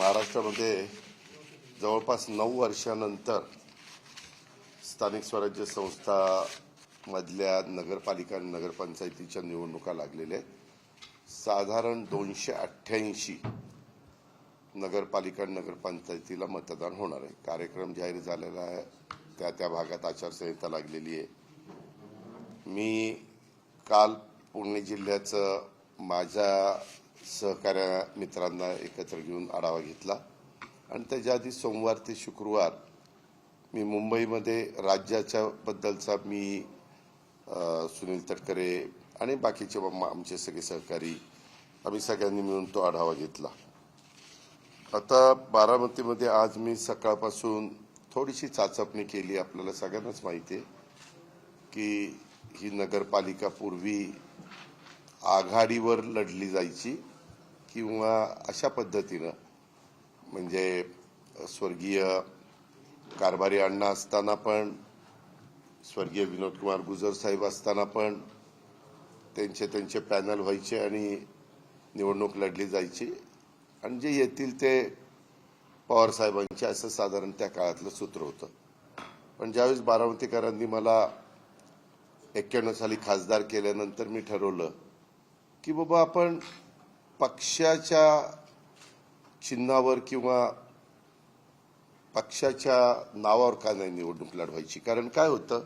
महाराष्ट्रामध्ये जवळपास 9 वर्षानंतर स्थानिक स्वराज्य संस्था मधल्या नगरपालिका आणि नगरपंचायतीच्या निवडणुका लागलेल्या आहेत। साधारण 288 नगरपालिका आणि नगरपंचायतीला मतदान होणार आहे। कार्यक्रम जाहीर झालेला आहे, त्या भागात आचारसंहिता लागलेली आहे। मी काल पुणे जिल्ह्याचं माझ्या सहकार्य मित्रांना एकत्र घेऊन आढावा घेतला आणि त्याच्या आधी सोमवार ते शुक्रवार मी मुंबईमध्ये राज्याच्या बद्दलचा मी सुनील तटकरे आणि बाकीचे आमचे सगळे सहकारी आम्ही सगळ्यांनी मिळून तो आढावा घेतला। आता बारामतीमध्ये आज मी सकाळपासून थोडीशी चाचपणी केली। आपल्याला सगळ्यांनाच माहिती आहे की ही नगरपालिका पूर्वी आघाडीवर लढली जायची किंवा अशा पद्धतीनं, म्हणजे स्वर्गीय कारभारी अण्णा असताना पण, स्वर्गीय विनोद कुमार गुजर साहेब असताना पण त्यांचे पॅनल व्हायचे आणि निवडणूक लढली जायची आणि जे येतील ते पवार साहेबांचे, असं साधारण त्या काळातलं सूत्र होतं। पण ज्यावेळेस बारामतीकरांनी मला 91 साली खासदार केल्यानंतर मी ठरवलं की बाबा आपण पक्षाच्या चिन्हावर किंवा पक्षाच्या नावावर का नाही निवडणूक लढवायची। कारण काय होतं,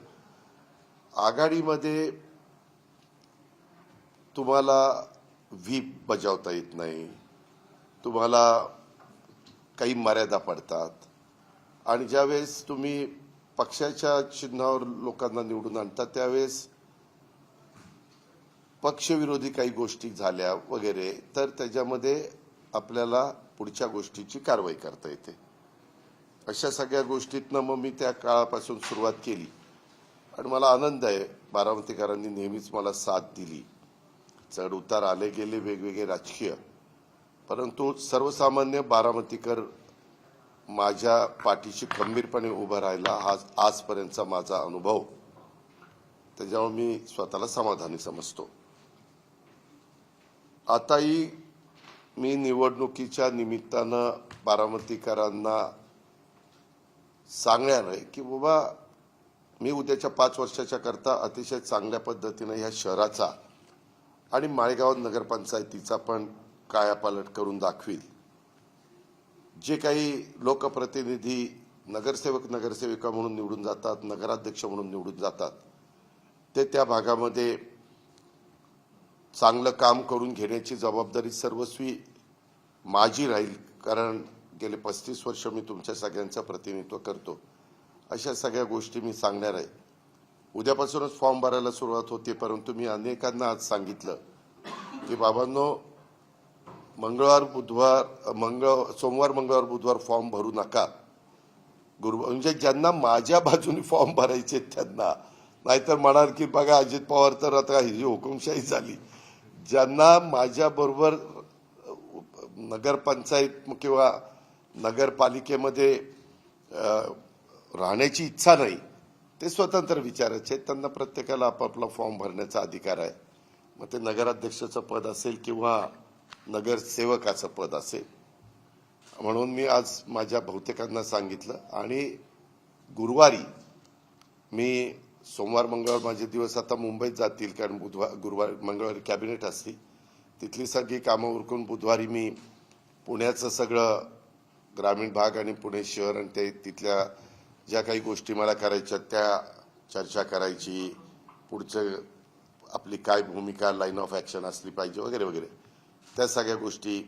आघाडीमध्ये तुम्हाला व्हीप बजावता येत नाही, तुम्हाला काही मर्यादा पडतात आणि ज्यावेळेस तुम्ही पक्षाच्या चिन्हावर लोकांना निवडून आणता त्यावेळेस पक्षविरोधी काही गोष्टी झाल्या वगैरे तर त्याच्यामध्ये आपल्याला पुढच्या गोष्टीची कारवाई करता येते। अशा सगळ्या गोष्टीतनं मग मी त्या काळापासून सुरुवात केली आणि मला आनंद आहे, बारामतीकरांनी नेहमीच मला साथ दिली। चढ उतार आले गेले वेगवेगळे राजकीय, परंतु सर्वसामान्य बारामतीकर माझ्या पाठीशी खंबीरपणे उभा राहिला हा आजपर्यंतचा माझा अनुभव, त्याच्यामुळे मी स्वतःला समाधानी समजतो। आताही मी निवडणुकीच्या निमित्तानं बारामतीकरांना सांगणार आहे की बाबा मी उद्याच्या 5 वर्षाच्या करता अतिशय चांगल्या पद्धतीने ह्या शहराचा आणि माळेगाव नगरपंचायतीचा पण कायापालट करून दाखवील। जे काही लोकप्रतिनिधी नगरसेवक नगरसेविका म्हणून निवडून जातात, नगराध्यक्ष म्हणून निवडून जातात, ते त्या भागामध्ये चांगलं काम करून घेण्याची जबाबदारी सर्वस्वी माझी राहील। कारण गेले 35 वर्ष मी तुमच्या सगळ्यांचं प्रतिनिधित्व करतो। अशा सगळ्या गोष्टी मी सांगणार आहे। उद्यापासूनच फॉर्म भरायला सुरुवात होते, परंतु मी अनेकांना आज सांगितलं की बाबांनो, सोमवार मंगळवार बुधवार फॉर्म भरू नका। म्हणजे ज्यांना माझ्या बाजूने फॉर्म भरायचे त्यांना, नाहीतर म्हणाल की बघा अजित पवार तर आता ही हुकुमशाही झाली। ज्यांना माझ्या बरोबर नगरपंचायत किंवा नगरपालिकेमध्ये राहण्याची इच्छा नाही, ते स्वतंत्र विचाराचे, त्यांना प्रत्येकाला आपापला फॉर्म भरण्याचा अधिकार आहे। मग ते नगराध्यक्षाचं पद असेल किंवा नगरसेवकाचं पद असेल। म्हणून मी आज माझ्या बहुतेकांना सांगितलं आणि गुरुवारी मी, सोमवार मंगळवार माझे दिवस आता मुंबईत जातील, कारण मंगळवारी कॅबिनेट असते, तिथली सगळी कामं उरकून बुधवारी मी पुण्याचं सगळं ग्रामीण भाग आणि पुणे शहर आणि ते तिथल्या ज्या काही गोष्टी मला करायच्या त्या चर्चा करायची, पुढचं आपली काय भूमिका, लाईन ऑफ ॲक्शन असली पाहिजे वगैरे वगैरे, त्या सगळ्या गोष्टी।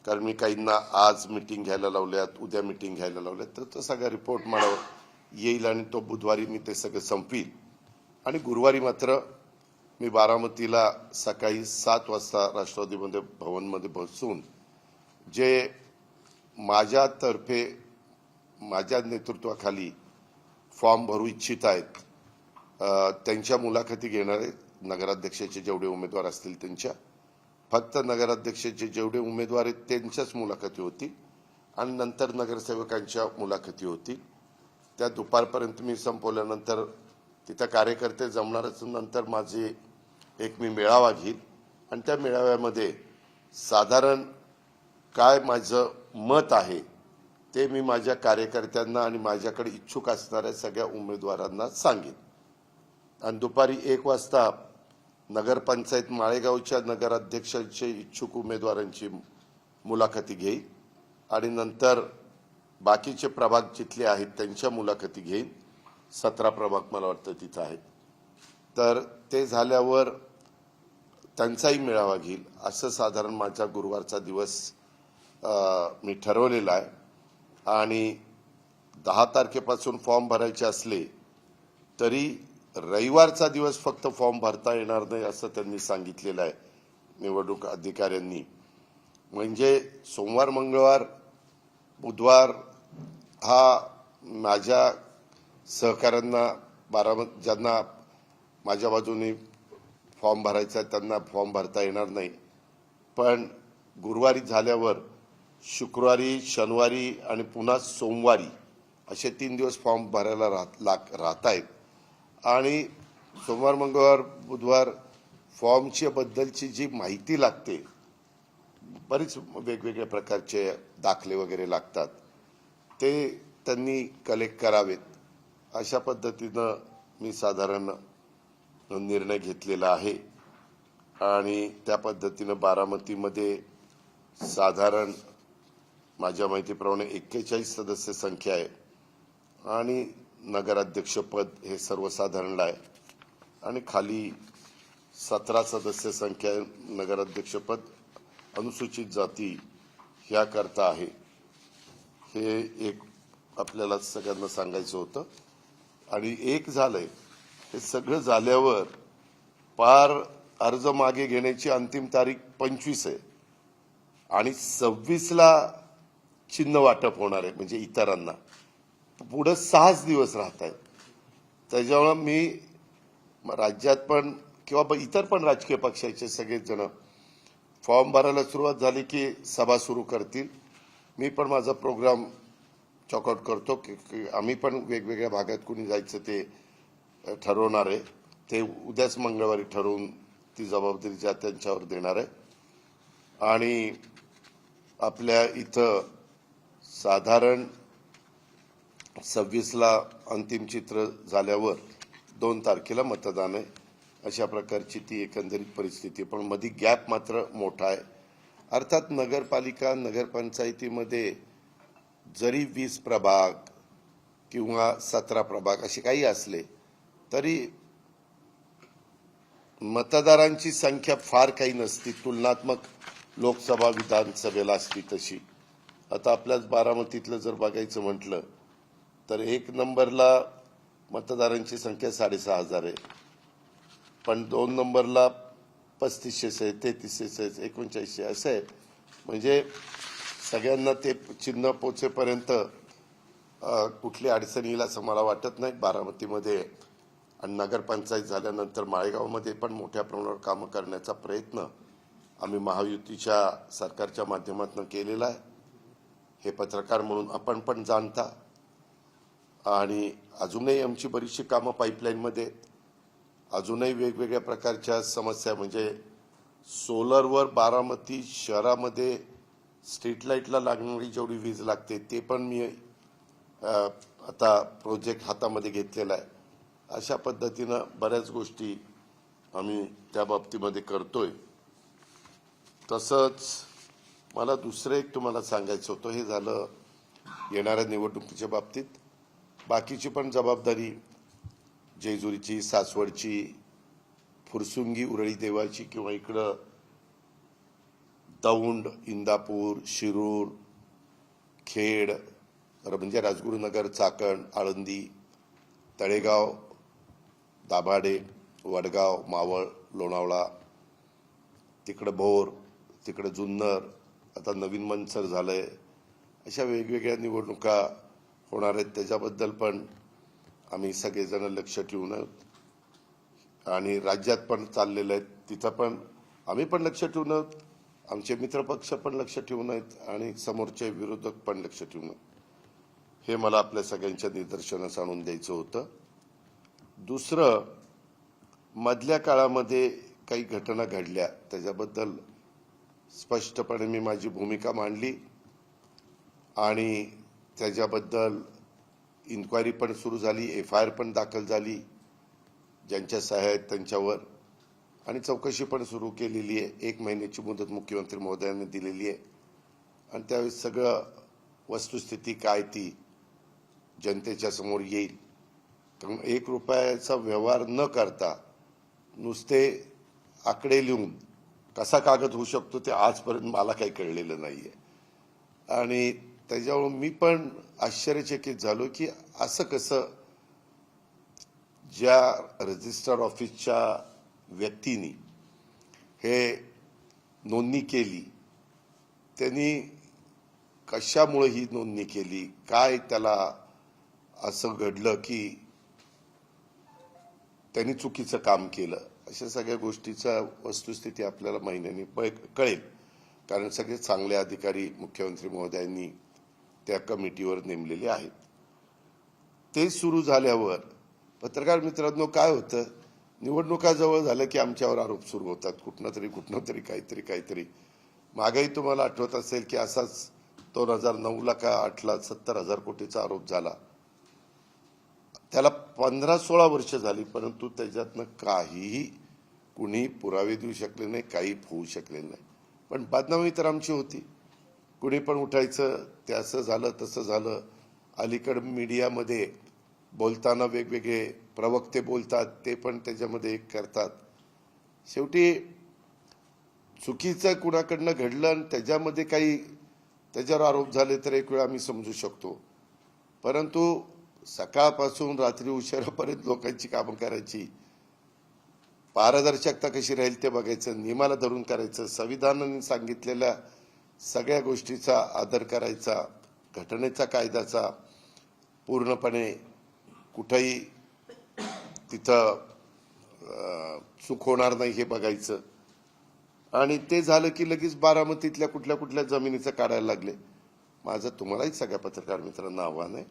कारण मी काहींना आज मीटिंग घ्यायला लावल्यात, उद्या मीटिंग घ्यायला लावल्यात, तर तो सगळा रिपोर्ट मला येईल आणि तो बुधवारी मी ते सगळं संपवील। आणि गुरुवारी मात्र मी बारामतीला सकाळी 7 वाजता राष्ट्रवादी भवनमध्ये बसून जे माझ्यातर्फे माझ्या नेतृत्वाखाली फॉर्म भरू इच्छित आहेत त्यांच्या मुलाखती घेणार आहे। नगराध्यक्षाचे जेवढे उमेदवार असतील त्यांच्या, फक्त नगराध्यक्षाचे जेवढे उमेदवार आहेत त्यांच्याच मुलाखती होतील आणि नंतर नगरसेवकांच्या मुलाखती होतील। त्या दुपारपर्यंत मी संपवल्यानंतर तिथे कार्यकर्ते जमणारच, नंतर माझे मी मेळावा घेईल आणि त्या मेळाव्यामध्ये साधारण काय माझं मत आहे ते मी माझ्या कार्यकर्त्यांना आणि माझ्याकडे इच्छुक असणाऱ्या सगळ्या उमेदवारांना सांगेन. आणि दुपारी 1 वाजता नगरपंचायत माळेगावच्या नगराध्यक्षांचे इच्छुक उमेदवारांची मुलाखती घेईन आणि नंतर बाकीचे प्रभाग जिथले आहेत त्यांच्या मुलाखती घेईन. 17 प्रभाग मला वाटतं तिथं आहेत. तर ते झाल्यावर त्यांचाही मेळावा घेईल. असं साधारण माझा गुरुवारचा दिवस मी ठरवलेला आहे. आणि 10 तारखेपासून फॉर्म भरायचे असले तरी रविवारचा दिवस फक्त फॉर्म भरता येणार नाही असं त्यांनी सांगितलेलं आहे निवडणूक अधिकाऱ्यांनी. म्हणजे सोमवार, मंगळवार, बुधवार हा माझ्या सहकाऱ्यांना ज्यांना माझ्या बाजूने फॉर्म भरायचा आहे त्यांना फॉर्म भरता येणार नाही. पण गुरुवारी झाल्यावर शुक्रवारी, शनिवारी आणि पुन्हा सोमवारी असे 3 दिवस फॉर्म भरायला राहत आहेत. आणि सोमवार, मंगळवार, बुधवार फॉर्मची बद्दलची जी माहिती लागते, बरीच वेगवेगळ्या प्रकारचे दाखले वगैरे लागतात, ते त्यांनी कलेक्ट करावेत. अशा पद्धतीनं मी साधारण निर्णय घेतलेला आहे. आणि त्या पद्धतीनं बारामतीमध्ये साधारण माझ्या माहितीप्रमाणे 41 सदस्य संख्या आहे आणि नगराध्यक्षपद हे सर्वसाधारण आहे आणि खाली 17 सदस्य संख्या नगराध्यक्षपद अनुसूचित जाती ह्या करता आहे. हे एक आपल्याला सगळ्यांना सांगायचं होतं. आणि एक झालंय, हे सगळं झाल्यावर पार अर्ज मागे घेण्याची अंतिम तारीख 25 आहे आणि 26ला चिन्ह वाटप होणार आहे. म्हणजे इतरांना पुढे 6 दिवस राहत आहेत. त्याच्यामुळे मी राज्यात पण किंवा इतर पण राजकीय पक्षाचे सगळेच जण फॉर्म भरायला सुरुवात झाली की सभा सुरू करतील. मी पण माझा प्रोग्राम चॉकआउट करतो की आम्ही पण वेगवेगळ्या भागात कुणी जायचं ते ठरवणार आहे. ते उद्याच मंगळवारी ठरवून ती जबाबदारी ज्या त्यांच्यावर देणार आहे. आणि आपल्या इथं साधारण 26ला अंतिम चित्र झाल्यावर 2 तारखेला मतदान आहे. अशा प्रकारची ती एकंदरीत परिस्थिती. पण मध्ये गॅप मात्र मोठा आहे. अर्थात नगरपालिका, नगरपंचायतीमध्ये जरी 20 प्रभाग किंवा 17 प्रभाग असे काही असले तरी मतदारांची संख्या फार काही नसती. तुलनात्मक लोकसभा, विधानसभेला असती तशी. आता आपल्याच बारामतीतलं जर बघायचं म्हटलं तर 1 नंबरला मतदारांची संख्या 6,500 आहे. पण 2 नंबरला 3500 आहे, 3300 आहे, 3900 असं आहे. म्हणजे सगळ्यांना ते चिन्ह पोचेपर्यंत कुठली अडचण येईल असं मला वाटत नाही बारामतीमध्ये. आणि नगरपंचायत झाल्यानंतर माळेगावमध्ये पण मोठ्या प्रमाणावर कामं करण्याचा प्रयत्न आम्ही महायुतीच्या सरकारच्या माध्यमातून केलेला आहे. हे पत्रकार म्हणून आपण पण जाणता. आणि अजूनही आमची बरीचशी कामं पाईपलाईनमध्ये आहेत. अजूनही वेगवेगळ्या प्रकारच्या समस्या, म्हणजे सोलरवर बारामती शहरामध्ये स्ट्रीट लाईटला लागणारी जेवढी वीज लागते ते पण मी आता प्रोजेक्ट हातामध्ये घेतलेला आहे. अशा पद्धतीनं बऱ्याच गोष्टी आम्ही त्या बाबतीमध्ये करतोय. तसंच मला दुसरं एक तुम्हाला सांगायचं होतं. हे झालं येणाऱ्या निवडणुकीच्या बाबतीत. बाकीची पण जबाबदारी जेजुरीची, सासवडची, फुरसुंगी, उरळी देवाची किंवा इकडं दौंड, इंदापूर, शिरूर, खेड म्हणजे राजगुरुनगर, चाकण, आळंदी, तळेगाव, दाभाडे, वडगाव, मावळ, लोणावळा, तिकडं भोर, तिकडं जुन्नर, आता नवीन मनसर झालंय. अशा वेगवेगळ्या निवडणुका होणार आहेत. त्याच्याबद्दल पण आम्ही सगळेजण लक्ष ठेवून आहोत. आणि राज्यात पण चाललेलं आहे तिथं पण आम्ही पण लक्ष ठेवून आहोत. आमचे मित्रपक्ष पण लक्ष ठेवून आहेत आणि समोरचे विरोधक पण लक्ष ठेवून आहेत. हे मला आपल्या सगळ्यांच्या निदर्शनास आणून द्यायचं होतं. दुसरं, मधल्या काळामध्ये काही घटना घडल्या त्याच्याबद्दल स्पष्टपणे मी माझी भूमिका मांडली आणि त्याच्याबद्दल इन्क्वायरी पण सुरू झाली, FIR पण दाखल झाली ज्यांच्या सह्या आहेत त्यांच्यावर, आणि चौकशी पण सुरू केलेली आहे. 1 महिन्याची मुदत मुख्यमंत्री महोदयांनी दिलेली आहे आणि त्यावेळेस सगळं वस्तुस्थिती काय ती जनतेच्या समोर येईल. कारण 1 रुपयाचा व्यवहार न करता नुसते आकडे लिहून कसा कागद होऊ शकतो ते आजपर्यंत मला काही कळलेलं नाहीये. आणि त्याच्यामुळे मी पण आश्चर्यचकित झालो की असं कसं ज्या रजिस्टर ऑफिसच्या व्यक्तींनी हे नोंदणी केली त्यांनी कशामुळे ही नोंदणी केली, काय त्याला असं घडलं की त्यांनी चुकीचं काम केलं, अशा सगळ्या गोष्टीचा वस्तुस्थिती आपल्याला महिन्यांनी कळेल. कारण सगळे चांगले अधिकारी मुख्यमंत्री महोदयांनी त्या कमिटीवर नेमलेले आहेत. ते सुरू झाल्यावर पत्रकार मित्रांनो काय होतं, निवडणुका जवळ झाल्या की आमच्यावर आरोप सुरू होतात, कुठनं तरी काहीतरी. मागेही तुम्हाला आठवत असेल की असाच 2009ला का 8ला 70,000 कोटीचा आरोप झाला. त्याला 15-16 वर्ष झाली, परंतु त्याच्यातनं काहीही कुणी पुरावे देऊ शकले नाही, काही होऊ शकले नाही. पण बदनामी तर आमची होती. कुणी पण उठायचं, ते असं झालं तसं झालं. अलीकड मीडियामध्ये बोलताना वेगवेगळे प्रवक्ते बोलतात, ते पण त्याच्यामध्ये करतात. शेवटी चुकीचं कुणाकडनं घडलं आणि त्याच्यामध्ये काही त्याच्यावर आरोप झाले तर एक वेळ आम्ही समजू शकतो. परंतु सकाळपासून रात्री उशिरापर्यंत लोकांची कामं करायची, पारदर्शकता कशी राहील ते बघायचं, नियमाला धरून करायचं, संविधानाने सांगितलेल्या सगळ्या गोष्टीचा आदर करायचा, घटनेचा कायद्याचा पूर्णपणे कुठेही तिथं चूक होणार नाही हे बघायचं. आणि ते झालं की लगेच बारामतीतल्या कुठल्या जमिनीचं काढायला लागले. माझं तुम्हालाही सगळ्या पत्रकार मित्रांना आव्हान आहे,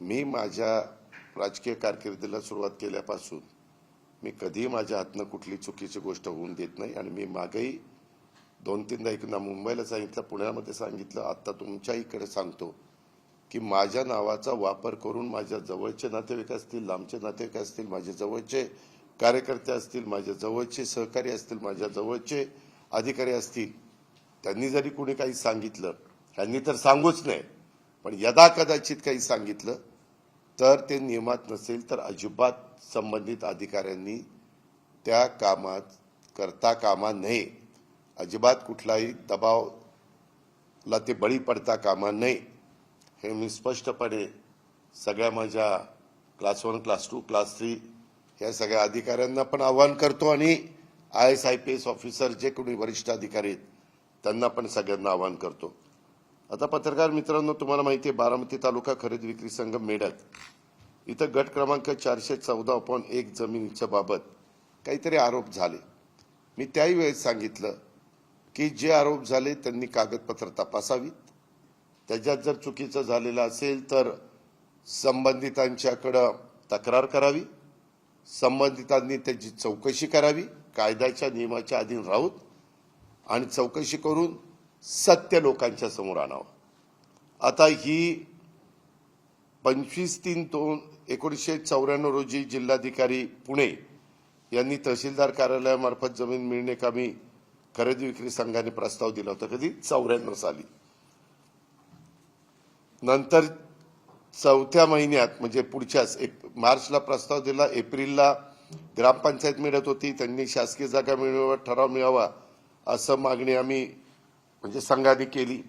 मी माझ्या राजकीय कारकिर्दीला सुरुवात केल्यापासून मी कधीही माझ्या हातनं कुठली चुकीची गोष्ट होऊन देत नाही. आणि मी मागेही 2-3दा एकदा मुंबईला सांगितलं, पुण्यामध्ये सांगितलं, आता तुमच्या इकडे सांगतो की माझ्या नावाचा वापर करून माझ्या जवळचे नातेवाईक असतील, लांबचे नातेवाईक असतील, माझे जवळचे कार्यकर्ते असतील, माझ्या जवळचे सहकारी असतील, माझ्या जवळचे अधिकारी असतील, त्यांनी जरी कुणी काही सांगितलं, त्यांनी तर सांगूच नाही, पण यदा कदाचित काही सांगितलं तर ते नियमात नसेल तर अजिबात संबंधित अधिकाऱ्यांनी त्या कामात करता कामा नये. अजिबात कुठलाही दबावला ते बळी पडता कामा नये, हे मी स्पष्टपणे सगळ्या माझ्या क्लास 1, क्लास 2, क्लास 3 या सगळ्या अधिकाऱ्यांना पण आवाहन करतो. आणि IAS IPS ऑफिसर जे कोणी वरिष्ठ अधिकारी आहेत त्यांना पण सगळ्यांना आवाहन करतो. आता पत्रकार मित्रांनो, तुम्हाला माहिती आहे, बारामती तालुका खरेदी विक्री संघ मेढत इथं गट क्रमांक 414/1 जमिनीच्या बाबत काहीतरी आरोप झाले. मी त्याही वेळेस सांगितलं की जे आरोप झाले त्यांनी कागदपत्र तपासावीत, त्याच्यात जर चुकीचं झालेलं असेल तर संबंधितांच्याकडं तक्रार करावी, संबंधितांनी त्याची चौकशी करावी, कायद्याच्या नियमाच्या अधीन राहून, आणि चौकशी करून सत्य लोकांच्या समोर आणावं. आता ही 25/3/1994 रोजी जिल्हाधिकारी पुणे यांनी तहसीलदार कार्यालयामार्फत जमीन मिळणे कामी खरेदी विक्री संघाने प्रस्ताव दिला होता. कधी 94 साली. नंतर 4थ्या महिन्यात म्हणजे पुढच्याच मार्चला प्रस्ताव दिला. एप्रिलला ग्रामपंचायत मिळत होती, त्यांनी शासकीय जागा मिळवावा, ठराव मिळावा असं मागणी आम्ही म्हणजे संघाने केली.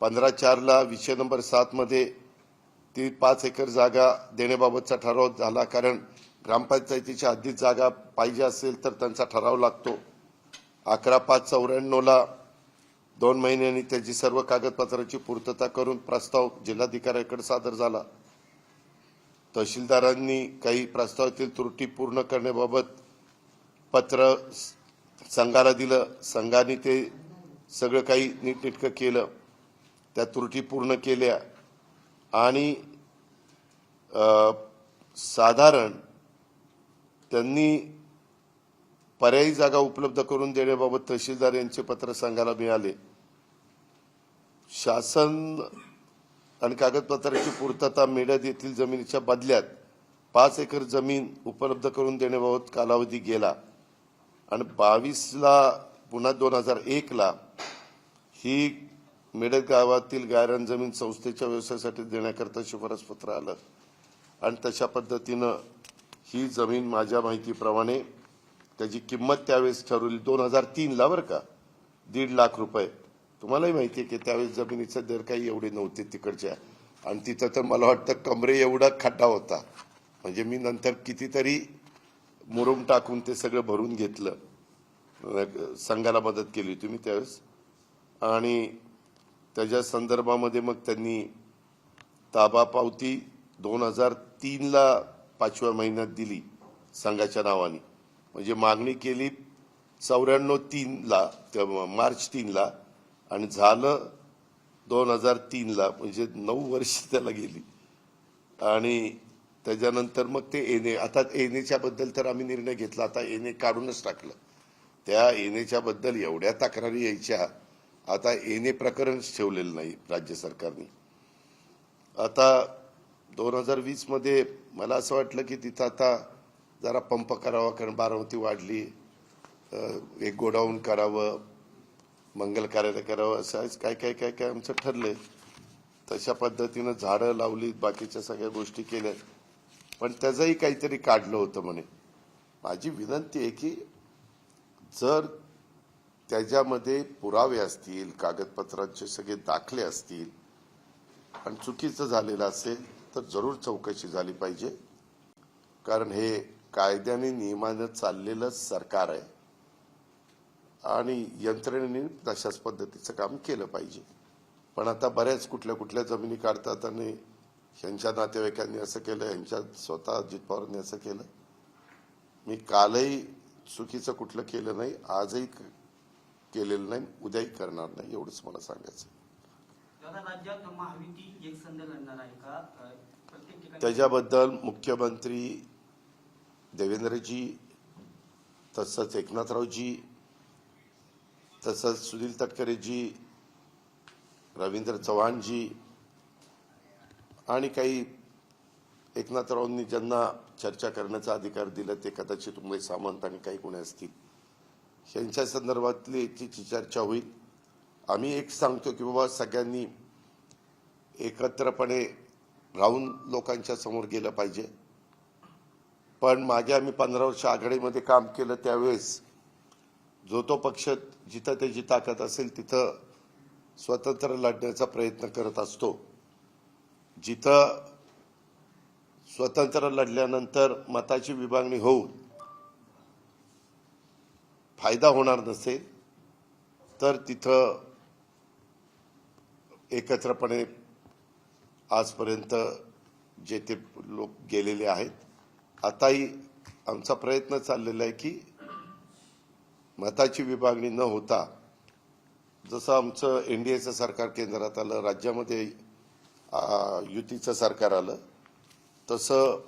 15/4ला विषय नंबर 7 मध्ये ती 5 एकर जागा देण्याबाबतचा ठराव झाला. कारण ग्रामपंचायतीच्या हद्दीत जागा पाहिजे असेल तर त्यांचा ठराव लागतो. 11/5/94ला 2 महिन्यांनी त्याची सर्व कागदपत्रांची पूर्तता करून प्रस्ताव जिल्हाधिकाऱ्यांकडे सादर झाला. तहसीलदारांनी काही प्रस्तावातील त्रुटी पूर्ण करण्याबाबत पत्र संघाला दिलं. संघाने ते सगळं काही नीटनेटकं केलं, त्या त्रुटी पूर्ण केल्या आणि साधारण त्यांनी पर्यायी जागा उपलब्ध करून देण्याबाबत तहसीलदार यांचे पत्र संघाला मिळाले. शासन आणि कागदपत्राची पूर्तता मेढत येथील जमिनीच्या बदल्यात 5 एकर जमीन उपलब्ध करून देण्याबाबत कालावधी गेला आणि 22ला पुन्हा 2001ला ही मेढत गावातील गायरान जमीन संस्थेच्या व्यवसायासाठी देण्याकरता शिफारस पत्र आलं आणि तशा पद्धतीनं ही जमीन माझ्या माहितीप्रमाणे त्याची किंमत त्यावेळेस ठरवली 2003ला बरं का, 1.5 लाख रुपये. तुम्हालाही माहिती आहे की त्यावेळेस जमिनीचे दर काही एवढे नव्हते तिकडच्या आणि तिथं तर मला वाटतं कमरे एवढा खड्डा होता. म्हणजे मी नंतर कितीतरी मुरुम टाकून ते सगळं भरून घेतलं, संघाला मदत केली होती मी त्यावेळेस. आणि त्याच्या संदर्भामध्ये मग त्यांनी ताबा पावती 2003ला 5व्या महिन्यात दिली संघाच्या नावाने. म्हणजे मागणी केली 94/3ला मार्च 3ला आणि झालं 2003ला, म्हणजे 9 वर्ष त्याला गेली. आणि त्याच्यानंतर मग ते एनए, आता एनएच्या बद्दल तर आम्ही निर्णय घेतला, आता एनए काढूनच टाकलं. त्या एनएच्या बद्दल एवढ्या तक्रारी यायच्या, आता एनए प्रकरणच ठेवलेलं नाही राज्य सरकारने. आता 2020 मध्ये मला असं वाटलं की तिथं आता जरा पंप करावा, कारण बारामती वाढली, एक गोडाऊन करावं, मंगल कार्यालय करावं, असं काय काय काय काय आमचं ठरलंय. तशा पद्धतीनं झाडं लावली, बाकीच्या सगळ्या गोष्टी केल्या, पण त्याचंही काहीतरी काढलं होतं म्हणे. माझी विनंती आहे की जर त्याच्यामध्ये पुरावे असतील, कागदपत्रांचे सगळे दाखले असतील आणि चुकीचं झालेलं असेल तर जरूर चौकशी झाली पाहिजे. कारण हे कायद्याने नियमाने चाललेलं सरकार आहे आणि यंत्रणेने तशाच पद्धतीचं काम केलं पाहिजे. पण आता बऱ्याच कुठल्या जमिनी काढतात आणि ह्यांच्या नातेवाईकांनी असं केलं, ह्यांच्या स्वतः अजित पवारांनी असं केलं. मी कालही चुकीचं कुठलं केलं नाही, आजही केलेलं नाही, उद्याही करणार नाही, एवढंच मला सांगायचं. राज्यात महायुती एकसंध लढणार आहे का? प्रत्येक ठिकाणी त्याच्याबद्दल मुख्यमंत्री देवेंद्रजी, तसंच एकनाथरावजी, तसंच सुनील तटकरेजी, रवींद्र चव्हाणजी आणि काही एकनाथरावांनी ज्यांना चर्चा करण्याचा अधिकार दिला ते कदाचित उमेश सामंत आणि काही कोणी असतील, यांच्या संदर्भातली याची चर्चा होईल. आम्ही एक सांगतो की बाबा सगळ्यांनी एकत्रपणे राहून लोकांच्या समोर गेलं पाहिजे. पण मागे आम्ही 15 वर्ष आघाडीमध्ये काम केलं त्यावेळेस जो तो पक्ष जिथं त्याची ताकद असेल तिथं स्वतंत्र लढण्याचा प्रयत्न करत असतो. जिथं स्वतंत्र लढल्यानंतर मताची विभागणी होऊन फायदा होणार नसेल तर तिथं एकत्रपणे आजपर्यंत जे ते लोक गेलेले आहेत. आताही आमचा प्रयत्न चाललेला आहे की मताची विभागणी न होता, जसं आमचं एनडीएचं सरकार केंद्रात आलं, राज्यामध्ये युतीचं सरकार आलं, तसं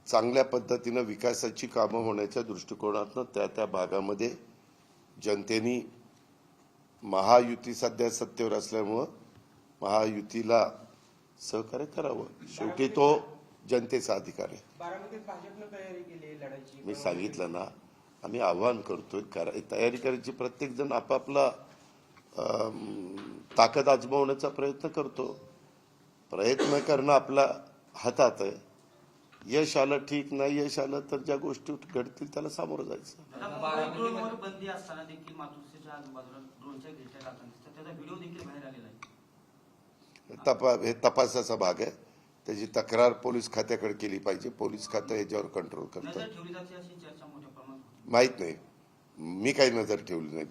चांगल्या पद्धतीनं विकासाची कामं होण्याच्या दृष्टिकोनातून त्या भागामध्ये जनतेने महायुती सध्या सत्तेवर असल्यामुळं महायुतीला सहकार्य करावं. शेवटी तो जनतेचा अधिकार आहे. मी सांगितलं ना, आम्ही आवाहन करतोय, तयारी करायची. प्रत्येक जण आपापला ताकद आजमावण्याचा प्रयत्न करतो. प्रयत्न करणं आपल्या हातात आहे. यश आलं ठीक, नाही यश आलं तर ज्या गोष्टी घडतील त्याला सामोरं जायचं. बंदी असताना देखील मातोश्रीच्या आजूबाजूला ड्रोनच्या घेतल्या जातात, त्याचा व्हिडिओ देखील बाहेर आलेला आहे. हे तपासाचा भाग आहे. त्याची तक्रार पोलीस खात्याकडे केली पाहिजे. पोलीस खातं याच्यावर कंट्रोल करतं. नजर ठेवली जाते अशी चर्चा मोठ्या प्रमाणात. माहित नाही, मी काही नजर ठेवली नाही.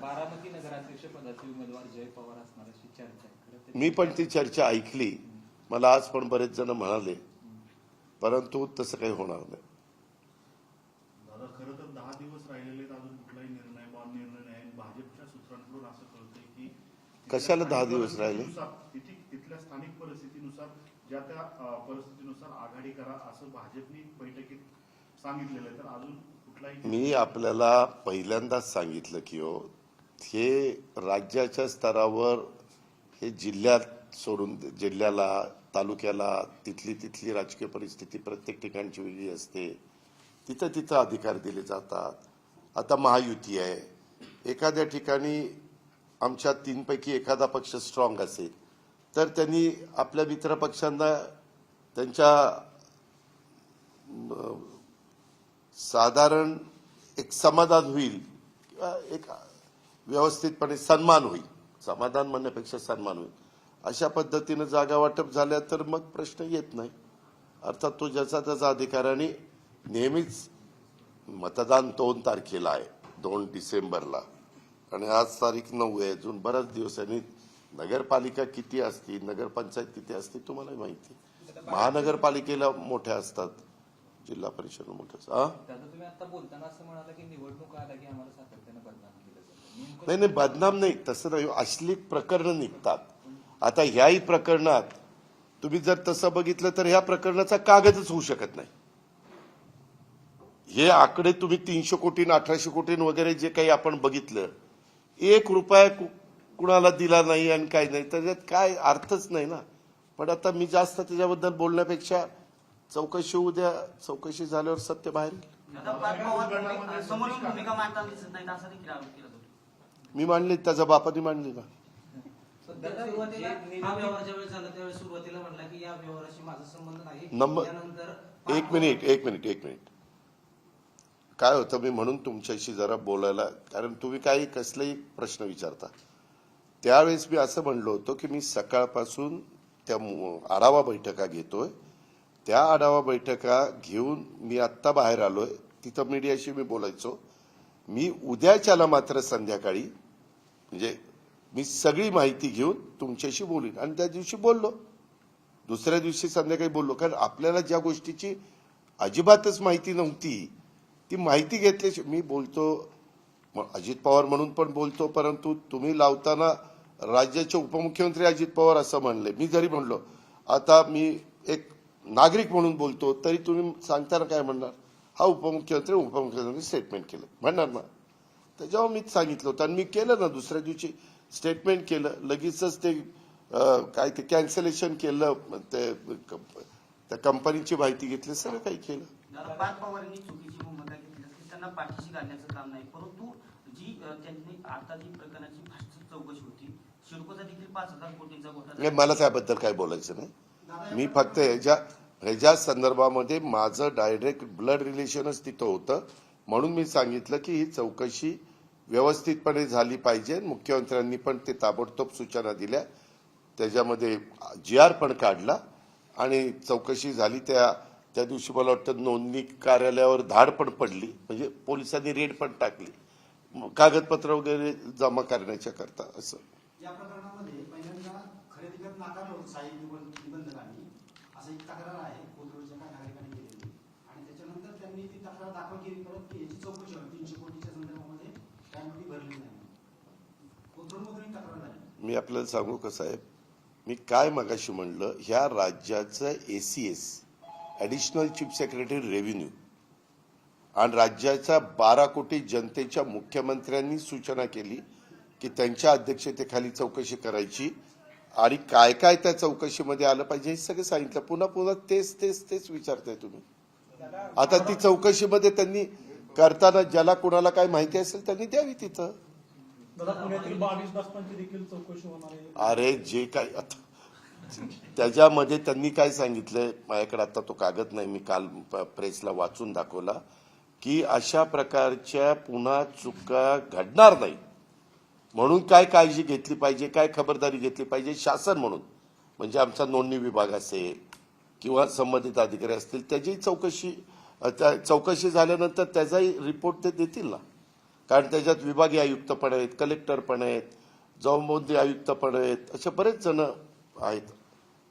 बारामती नगराध्यक्ष पदाचे उमेदवार जय पवार असणार अशी चर्चा आहे. मी पण ती चर्चा ऐकली. मला आज पण बरेच जण म्हणाले, परंतु तसं काही होणार नाही. दादा, खरं तर 10 दिवस राहिलेले अजून कुठलाही निर्णय नाही. भाजपच्या सूत्रांकडून असं कळतंय की कशाला 10 दिवस राहिले? तिथल्या स्थानिक परिस्थितीनुसार, ज्या त्या परिस्थितीनुसार आघाडी करा असं भाजपने बैठकीत सांगितलेलं आहे, तर अजून कुठलाही मी आपल्याला पहिल्यांदाच सांगितलं की हे राज्याच्या स्तरावर हे जिल्ह्यात सोडून जिल्ह्याला तालुक्याला तिथली राजकीय परिस्थिती प्रत्येक ठिकाणची वेगळी असते. तिथं अधिकार दिले जातात. आता महायुती आहे, एखाद्या ठिकाणी आमच्या 3 पैकी एखादा पक्ष स्ट्रॉंग असेल तर त्यांनी आपल्या मित्र पक्षांना त्यांच्या साधारण एक समाधान होईल किंवा एक व्यवस्थितपणे सन्मान होईल, समाधान म्हणण्यापेक्षा सन्मान होईल, अशा पद्धतीनं जागा वाटप झाल्या तर मग प्रश्न येत नाही. अर्थात तो ज्याचा त्याचा अधिकाराने नेहमीच मतदान 2 तारखेला आहे, 2 डिसेंबरला, आणि आज तारीख 9 आहे, अजून बराच दिवस आहे. नगरपालिका किती असती, नगरपंचायत किती असते तुम्हाला माहिती. महानगरपालिकेला मोठ्या असतात, जिल्हा परिषद मोठ्या असतात. दादा तुम्ही आता बोलताना असं म्हणाला की निवडणूक आला की आम्हाला सातत्यानं बदनाम केलं जातं. नाही बदनाम नाही, तसं नाही. अश्लील प्रकरणं निघतात. आता ह्याही प्रकरणात तुम्ही जर तसं बघितलं तर ह्या प्रकरणाचा कागदच होऊ शकत नाही. हे आकडे तुम्ही 300 कोटी 1800 कोटी वगैरे जे काही आपण बघितलं, 1 रुपया कुणाला दिला नाही आणि काय नाही, त्याच्यात काय अर्थच नाही ना. पण आता मी जास्त त्याच्याबद्दल बोलण्यापेक्षा चौकशी उद्या, चौकशी झाल्यावर सत्य बाहेर येईल. दादा पार्थ पवार समोरून भूमिका मांडताना दिसत नाही असा देखील आरोप केला जातो. मी मांडली, त्याच्या बापाने मांडली ना. दादा, सुरुवातीला हा व्यवहार ज्यावेळेस झाला त्यावेळेस सुरुवातीला म्हणला की या व्यवहाराशी माझा संबंध नाही. त्यानंतर एक मिनिट काय होतं, मी म्हणून तुमच्याशी जरा बोलायला, कारण तुम्ही काही कसलेही प्रश्न विचारता. त्यावेळेस मी असं म्हणलो होतो की मी सकाळपासून त्या आढावा बैठका घेतोय, त्या आढावा बैठका घेऊन मी आत्ता बाहेर आलोय, तिथं मीडियाशी मी बोलायचो. मी उद्याच्याला मात्र संध्याकाळी म्हणजे मी सगळी माहिती घेऊन तुमच्याशी बोलीन, आणि त्या दिवशी बोललो, दुसऱ्या दिवशी संध्याकाळी बोललो. कारण आपल्याला ज्या गोष्टीची अजिबातच माहिती नव्हती ती माहिती घेतल्याशी मी बोलतो. अजित पवार म्हणून पण बोलतो, परंतु तुम्ही लावताना राज्याचे उपमुख्यमंत्री अजित पवार असं म्हणले. मी जरी म्हणलो आता मी एक नागरिक म्हणून बोलतो, तरी तुम्ही सांगताना काय म्हणणार, हा उपमुख्यमंत्री स्टेटमेंट केलं म्हणणार ना. त्याच्यावर मीच सांगितलं होतं आणि मी केलं ना, दुसऱ्या दिवशी स्टेटमेंट केलं, लगेचच ते काय ते कॅन्सलेशन केलं, त्या कंपनीची माहिती घेतली, सगळं काही केलं. दादा पार्थ पवारांनी चुकीची भूमिका घेतली की त्यांना पाठीशी घालण्याचं काम नाही, परंतु जी त्यांनी आता जी प्रकरणाची भाषेची चौकशी होती, शिडकोचा देखील 5000 कोटींचा घोटाळा. मला त्याबद्दल काय बोलायचं नाही. मी फक्त ह्याच्या संदर्भामध्ये माझं डायरेक्ट ब्लड रिलेशनच तिथं होतं, म्हणून मी सांगितलं की ही चौकशी व्यवस्थितपणे झाली पाहिजे. मुख्यमंत्र्यांनी पण ते ताबडतोब सूचना दिल्या, त्याच्यामध्ये GR पण काढला आणि चौकशी झाली. त्या दिवशी मला वाटतं नोंदणी कार्यालयावर धाड पण पडली, म्हणजे पोलिसांनी रेड पण टाकली कागदपत्र वगैरे जमा करण्याच्या करता. असं या प्रकरणामध्ये पहिल्यांदा खरेदी करत नाकारलं होतं साई निबंधकांनी, असं एक तक्रार आहे कोथरूडच्या काही नागरिकांनी केलेली, आणि त्याच्यानंतर त्यांनी ती तक्रार दाखल केली, परत याची चौकशी व्हावी. 300 कोटीच्या संदर्भामध्ये त्यामध्ये भरली नाही, कोथरूडमधून तक्रार झाली. मी आपल्याला सांगू का साहेब, मी काय मगाशी म्हणलं, ह्या राज्याचं ACS additional chief secretary revenue आणि राज्याच्या 12 कोटी जनतेच्या मुख्यमंत्र्यांनी सूचना केली की त्यांच्या अध्यक्षतेखाली चौकशी करायची, आणि काय काय त्या चौकशीमध्ये आलं पाहिजे हे सगळं सांगितलं. पुन्हा तेच विचारताय तुम्ही. आता ती चौकशीमध्ये त्यांनी करताना ज्याला कुणाला काय माहिती असेल त्यांनी द्यावी तिथं. पुण्यातील 22 दास्तांची देखील चौकशी होणार आहे. अरे जे काय आता त्याच्यामध्ये त्यांनी काय सांगितलंय, माझ्याकडे आता तो कागद नाही, मी काल प्रेसला वाचून दाखवला की अशा प्रकारच्या पुन्हा चुका घडणार नाही म्हणून काय काळजी घेतली पाहिजे, काय खबरदारी घेतली पाहिजे शासन म्हणून, म्हणजे आमचा नोंदणी विभाग असेल किंवा संबंधित अधिकारी असतील, त्याची चौकशी झाल्यानंतर त्याचाही रिपोर्ट ते देतील ना. कारण त्याच्यात विभागीय आयुक्त पण आहेत, कलेक्टर पण आहेत, जबाबदारी आयुक्त पण आहेत, असे बरेच जण आहेत.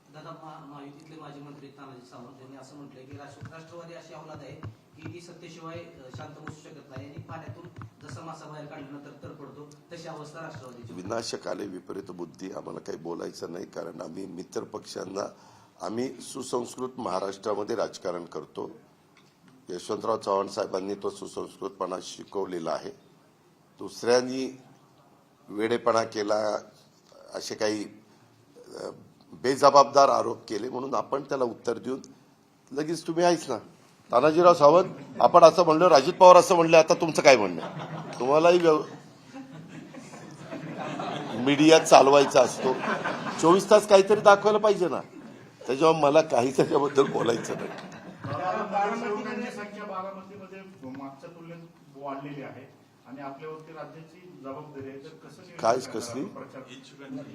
दादा, महायुतीतले माजी मंत्री तानाजी सावंत यांनी असं म्हटलंय की राष्ट्रवादी अशी अवलाद आहे की ती सत्तेशिवाय शांत बसू शकत नाही, आणि पाण्यातून जसा मासा बाहेर काढल्यानंतर तर पडतो तशी अवस्था राष्ट्रवादीची. विनाशक आले विपरीत बुद्धी, आम्हाला काही बोलायचं नाही, कारण आम्ही मित्र पक्षांना, आम्ही सुसंस्कृत महाराष्ट्रामध्ये राजकारण करतो. यशवंतराव चव्हाण साहेबांनी तो सुसंस्कृतपणा शिकवलेला आहे. दुसऱ्यांनी वेडेपणा केला, असे काही बेजबाबदार आरोप केले म्हणून आपण त्याला उत्तर देऊन लगेच तुम्ही आहेच ना तानाजीराव सावंत, आपण असं म्हणलं, अजित पवार असं म्हणले, आता तुमचं काय म्हणणं आहे? तुम्हालाही मीडिया चालवायचा असतो, 24 तास काहीतरी दाखवायला पाहिजे ना. त्याच्यामुळे मला काही त्याच्याबद्दल बोलायचं नाही. नगरसेवकांची संख्या बारामतीमध्ये मागच्या तुलनेत वाढलेली आहे आणि आपल्यावरती राज्याची जबाबदारी आहे, तर कसं नियोजन काय करणार? कसली?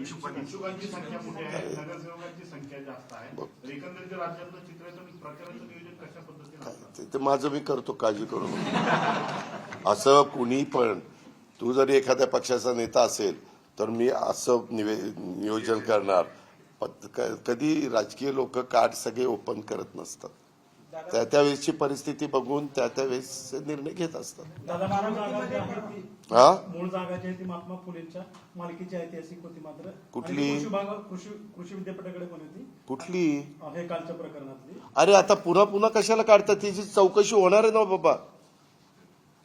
इच्छुकांची संख्या मोठी आहे, नगरसेवकांची संख्या जास्त आहे, तर एकंदरीत जे राज्यातलं चित्र आहे, तर प्रचाराचं नियोजन कशा पद्धतीने असणार? ते माझं मी करतो, काळजी करू नको. असं कुणी पण, तू जरी एखाद्या पक्षाचा नेता असेल तर मी असं नियोजन करणार. कधी राजकीय लोक कार्ड सगळे ओपन करत नसतात, त्या त्यावेळेसची परिस्थिती बघून त्या त्यावेळेस निर्णय घेत असतात. दादा मूळ जागा जी आहे ती हा मूळ जागा जी आहे ती महात्मा फुलेंच्या मालकीची ऐतिहासिक होती, मात्र कुठली? आणि कृषी विद्यापीठाकडे पण होती. कुठली? हे कालच्या प्रकरणातली. अरे आता पुन्हा पुन्हा कशाला काढतात? त्याची चौकशी होणार आहे ना बाबा,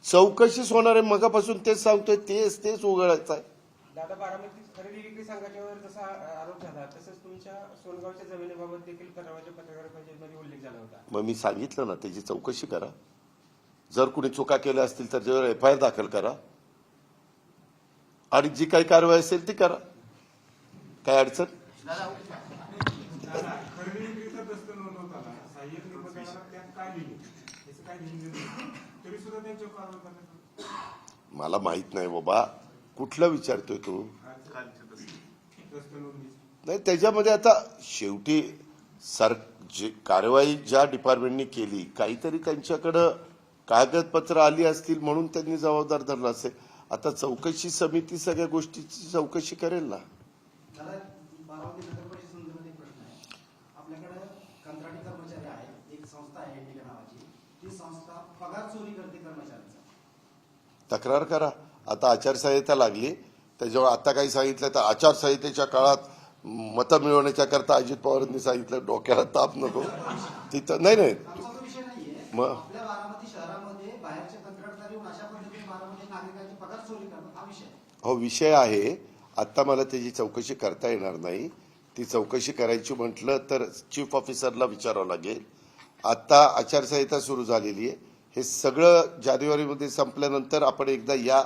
चौकशीच होणार आहे. मगापासून तेच सांगतोय, तेच उघडायचं आहे. दादा बारामती खरेदी विक्री संघाच्यावर जसा आरोप झाला तसंच तुमच्या सोनगावच्या जमिनीबाबत देखील परवाच्या पत्रकार परिषदेमध्ये उल्लेख झाला होता. मग मी सांगितलं ना, त्याची चौकशी करा. जर कुणी चुका केल्या असतील तर त्याच्यावर FIR दाखल करा आणि जी काही कारवाई असेल ती करा. काय अडचण? खरेदी विक्रीचा दस्त नोंदवताना सहाय्यक निबंधकाला त्यात काय लिहिले याचं काय लिहिलं तरी सुद्धा त्यांच्यावर कारवाई करण्यात मला माहित नाही बाबा, कुठलं विचारतोय तू? दस्त नोंदणी नाही, त्याच्यामध्ये आता शेवटी जी कारवाई ज्या डिपार्टमेंटनी केली, काहीतरी त्यांच्याकडं कागदपत्र आली असतील म्हणून त्यांनी जबाबदार धरला असेल. आता चौकशी समिती सगळ्या गोष्टीची चौकशी करेल ना. दादा बारामती नगर परिषद संदर्भात एक प्रश्न आहे. आपल्याकडे कंत्राटी कर्मचारी आहेत, एक संस्था आहे इंडिका नावाची, ती संस्था पगार चोरी करते कर्मचाऱ्यांचा. तक्रार करा. आता आचारसंहिता लागली, त्याच्यावर आता काही सांगितलं तर आचारसंहितेच्या काळात मतं मिळवण्याच्या करता अजित पवारांनी सांगितलं, डोक्याला ताप नको तिथं. नाही आमचा तो विषय नाहीये. मग आपल्या बारामती शहरामध्ये बाहेरचे कंत्राटदार येऊन अशा पद्धतीने बारामती नागरिकांची पगार चोरी करतात, हा विषय आहे. हो विषय आहे. आता मला त्याची चौकशी करता येणार नाही. ती चौकशी करायची म्हटलं तर चीफ ऑफिसरला विचारावं लागेल. आता आचारसंहिता सुरू झालेली आहे. हे सगळं जानेवारीमध्ये संपल्यानंतर आपण एकदा या,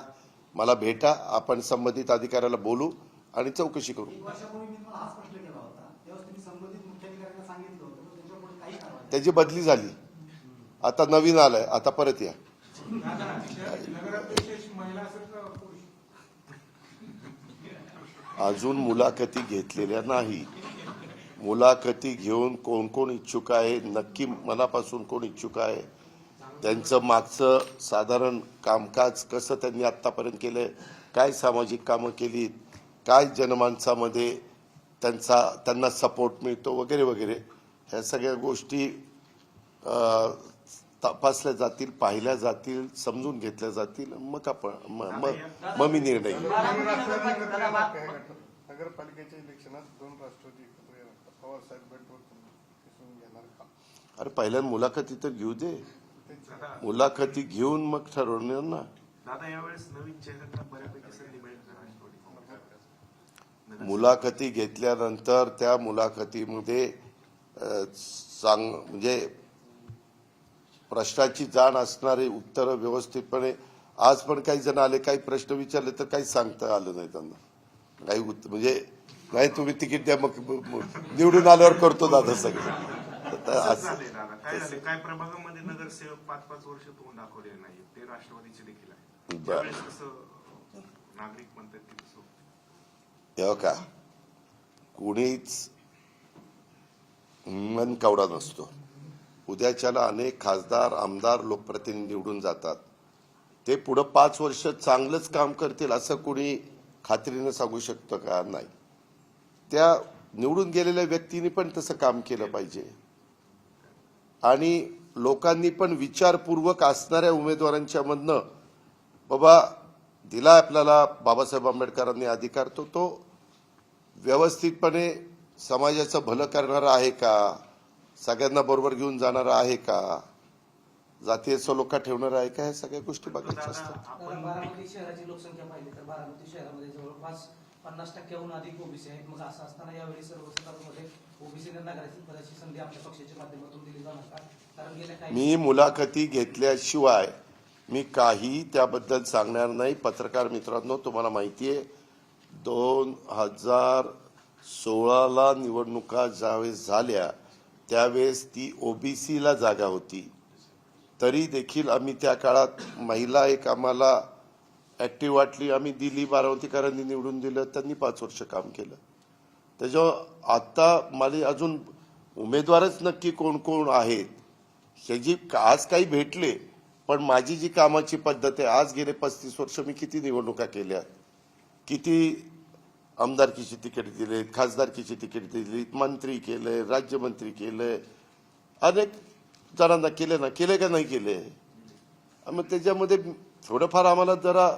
मला भेटा, आपण संबंधित अधिकाऱ्याला बोलू आणि चौकशी करू. 1 वर्षापूर्वी मी तुम्हाला हाच प्रश्न केला होता, तेव्हा तुम्ही संबंधित मुख्याधिकाऱ्यांना सांगितलं होतं, पण त्याच्यावर पुढे काही कारवाई नाही. त्याची बदली झाली, आता नवीन आलंय, आता परत या. नगरात विशेष महिला असेल का पुरुष? अजून मुलाखती घेतलेल्या नाही. मुलाखती घेऊन कोण कोण इच्छुक आहे, नक्की मनापासून कोण इच्छुक आहे, त्यांचं मागचं साधारण कामकाज कसं त्यांनी आतापर्यंत केलंय, काय सामाजिक कामं केली, काय जनमानसामध्ये त्यांना सपोर्ट मिळतो वगैरे वगैरे, ह्या सगळ्या गोष्टी तपासल्या जातील, पाहिल्या जातील, समजून घेतल्या जातील. मग मग मी निर्णय घेईन. नगरपालिकेच्या इलेक्शनात 2 राष्ट्रवादी एकत्र येणार, पवार साहेब गट घेणार का? अरे पहिल्यांदा मुलाखती तर घेऊ दे, मुलाखती घेऊन मग ठरवणार ना. दादा यावेळेस नवीन चेहऱ्यांना बऱ्यापैकी संधी मिळेल का राष्ट्रवादी? मुलाखती घेतल्यानंतर त्या मुलाखतीमध्ये म्हणजे प्रश्नाची जाण असणारे उत्तर व्यवस्थितपणे. आज पण काही जण आले, काही प्रश्न विचारले तर काही सांगता आलं नाही त्यांना. काही म्हणजे नाही तुम्ही तिकीट द्या, मग निवडून आल्यावर करतो दादा सगळं. काय झाले, काय प्रभागामध्ये नगरसेवक 5-5 वर्ष तोंड दाखवलेले नाही, ते राष्ट्रवादीचे देखील आहे. त्यावेळेस कसं नागरिक म्हणतात की तसं का कोणीच मन कवडा नसतो. उद्याच्याला अनेक खासदार, आमदार, लोकप्रतिनिधी निवडून जातात. ते पुढे 5 वर्ष चांगलंच काम करतील असं कोणी खात्रीनं सांगू शकतं का? नाही. त्या निवडून गेलेल्या व्यक्तींनी पण तसं काम केलं पाहिजे आणि लोकांनी पण विचारपूर्वक असणाऱ्या उमेदवारांच्या मधनं बाबा दिला आपल्याला बाबासाहेब आंबेडकरांनी अधिकार, तो व्यवस्थितपणे समाजाचं भलं करणारा आहे का, सगळ्यांना बरोबर घेऊन जाणारा आहे का. जातीय सलोखा ठेवणार आहे का, ह्या सगळ्या गोष्टी तर बघायच्या दादा, असतात. आता आपण बारामती शहराची लोकसंख्या पाहिली तर बारामती शहरामध्ये जवळपास 50% अधिक ओबीसी आहेत. मग असं असताना यावेळी सर्वसाधारणमध्ये ओबीसीने नगरातील पदाची संधी आपल्या पक्षाच्या माध्यमातून दिली जाणार का? कारण गेल्या काही मी मुलाखती घेतल्याशिवाय मी काही त्याबद्दल सांगणार नाही. पत्रकार मित्रांनो, तुम्हाला माहिती आहे 2016ला निवडणुका ज्यावेळेस झाल्या त्यावेळेस ती ओबीसीला जागा होती. तरी देखील आम्ही त्या काळात महिला एक आम्हाला ऍक्टिव्ह वाटली, आम्ही दिली. बारामतीकरांनी निवडून दिलं, त्यांनी 5 वर्ष काम केलं. त्याच्यावर आता मला अजून उमेदवारच नक्की कोण कोण आहेत ह्याची आज काही भेटले, पण माझी जी कामाची पद्धत आहे, आज गेले 35 वर्ष मी किती निवडणुका केल्या, किती आमदारकीची तिकीट दिले, खासदारकीची तिकीट दिली, मंत्री केले, राज्यमंत्री केले, अनेक जणांना केले ना, केले का नाही केले. मग त्याच्यामध्ये थोडंफार आम्हाला जरा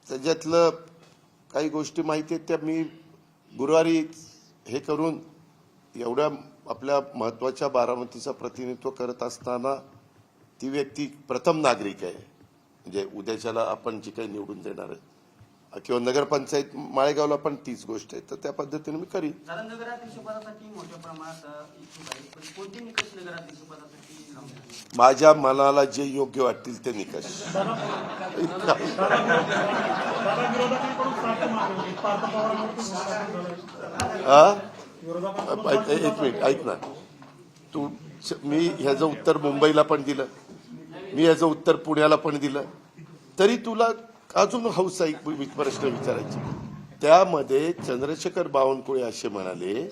त्याच्यातलं काही गोष्टी माहिती आहेत, त्या मी गुरुवारी हे करून एवढ्या आपल्या महत्वाच्या बारामतीचं प्रतिनिधित्व करत असताना ती व्यक्ती प्रथम नागरिक आहे. म्हणजे उद्याच्याला आपण जी काही निवडून देणार आहे किंवा नगरपंचायत माळेगावला पण तीच गोष्ट आहे, तर त्या पद्धतीने मी करीन. दादा, नगराध्यक्षपदासाठी मोठ्या प्रमाणात इच्छुक आहेत, पण कोणते निकष नगराध्यक्षपदासाठी लावले? माझ्या मनाला जे योग्य वाटतील ते निकष. दादा विरोधकांकडून साथ मागवली. पार्थ पवारांवरती एक मिनिट ऐक ना तू. मी ह्याचं उत्तर मुंबईला पण दिलं, मी ह्याचं उत्तर पुण्याला पण दिलं, तरी तुला अजून हौस आहे प्रश्न विचारायचे. त्यामध्ये चंद्रशेखर बावनकुळे असे म्हणाले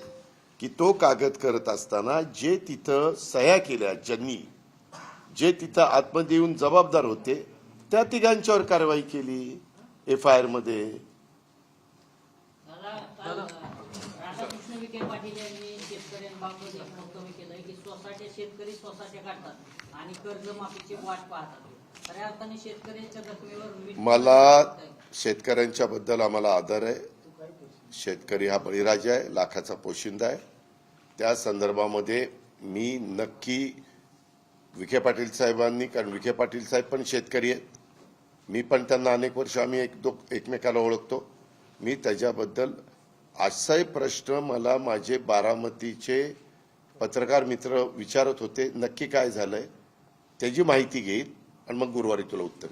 की तो कागद करत असताना जे तिथं सह्या केल्या, ज्यांनी जे तिथं आतमध्ये येऊन जबाबदार होते, त्या तिघांच्यावर कारवाई केली FIR मध्ये. राधाकृष्ण विखे पाटील यांनी शेतकऱ्यांबाबत एक वक्तव्य केलंय की शेतकरी सोसाट्या काढतात आणि कर्जमाफीची वाट पाहतात. खऱ्या अर्थाने शेतकऱ्यांच्या जखमेवर मला शेतकऱ्यांच्या बद्दल आम्हाला आदर आहे. शेतकरी हा बळीराजा आहे, लाखाचा पोशिंदा आहे. त्या संदर्भामध्ये मी नक्की विखे पाटील साहेबांनी, कारण विखे पाटील साहेब पण शेतकरी आहेत, मी पण त्यांना अनेक वर्ष आम्ही एकमेकाला ओळखतो. मी त्याच्याबद्दल असाही प्रश्न मला माझे बारामतीचे पत्रकार मित्र विचारत होते, नक्की काय झालंय त्याची माहिती घेईल आणि मग गुरुवारी तुला उत्तर